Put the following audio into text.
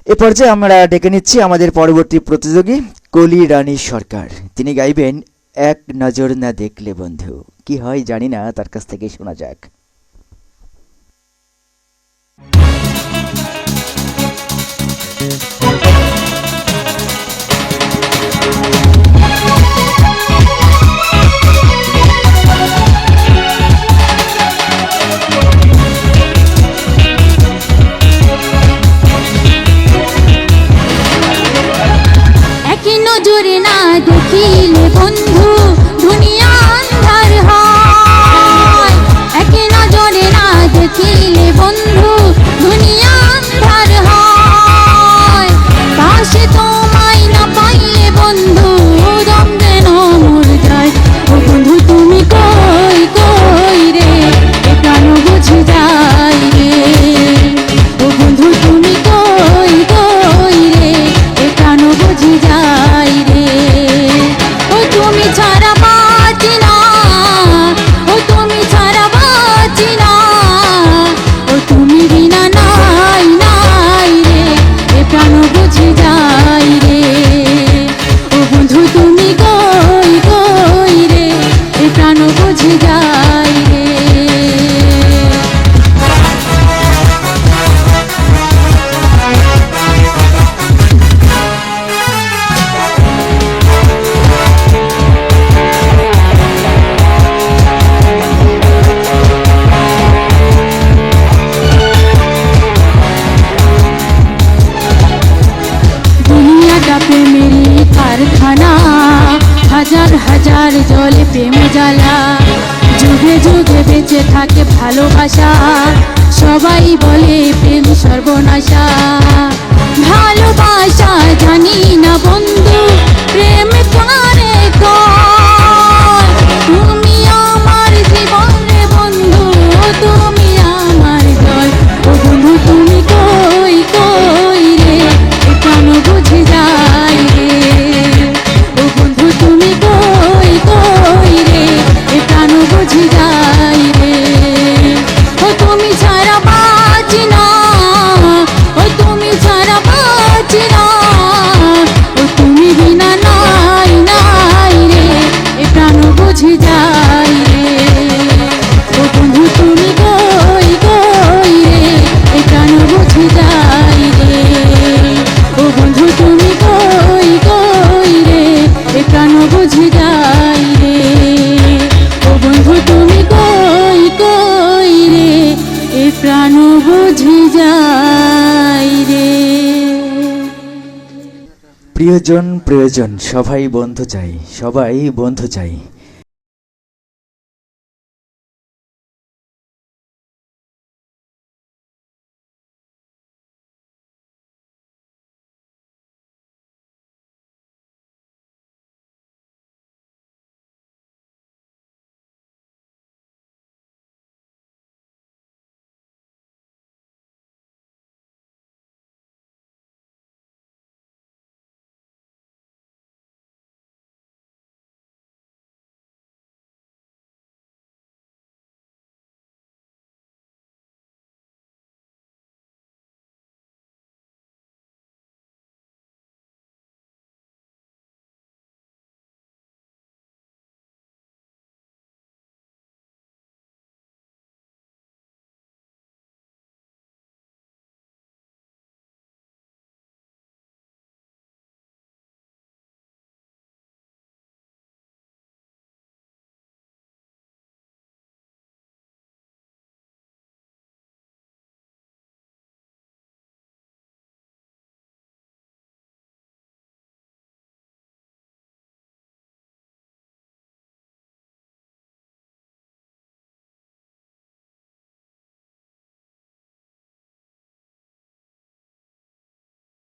এ পর্যায়ে আমরা ডেকে নিচ্ছি আমাদের পরবর্তী প্রতিযোগী কলি রানী সরকার। তিনি গাইবেন এক নজর না দেখলে বন্ধু। কি হয় জানি না, তার কাছ থেকে শোনা যাক। নজরে না দেখিলে বন্ধু দুনিয়া আন্ধার হয়। এক নজরে না দেখিলে বন্ধু দুনিয়া আন্ধার হয়। পাশে তোমায় না পাইলে বন্ধু দম যেন মর যায়। ও বন্ধু তুমি কই কই রে, এ প্রাণ বুঝে যায় রে। ও বন্ধু তুমি কই কই রে, এ প্রাণ বুঝে যায় রে। ও তুমি ছাড়া বাঁচি না, ও তুমি ছাড়া বাঁচি না, ও তুমি বিনা নাই নাই রে, এ প্রাণ বুঝে যায় রে। ও বন্ধু তুমি কই কই রে, এ প্রাণ বুঝে যায় রে। দুনিয়াটা প্রেমেরই কারখানা, হাজার হাজার জলে প্রেম জ্বালা। যুগে যুগে বেঁচে থাকে ভালোবাসা, সবাই বলে প্রেম সর্বনাশা। ভালোবাসা জানি না বন্ধু, প্রেম কারে কয়। তুমি আমার জীবন রে বন্ধু, তুমি আমার জয়। ও বন্ধু তুমি কই কই রে, এ প্রাণ বুঝে যায় রে। ও বন্ধু তুমি কই কই রে, এ প্রাণ বুঝে যায় রে। ও তুমি ছাড়া বাঁচি না, ও তুমি ছাড়া বাঁচি না, ও তুমি বিনা নাই নাই রে, এ প্রাণ বুঝে যায় রে। ও বন্ধু তুমি কই কই রে, এ প্রাণ বুঝে যায় রে। ও বন্ধু তুমি কই কই রে, এ প্রাণ বুঝে যায় রে। ও বন্ধু তুমি কই কই রে, এ প্রাণ বুঝে যায় রে। প্রিয়জন প্রিয়জন, সবাই বন্ধু চাই, সবাই বন্ধু চাই।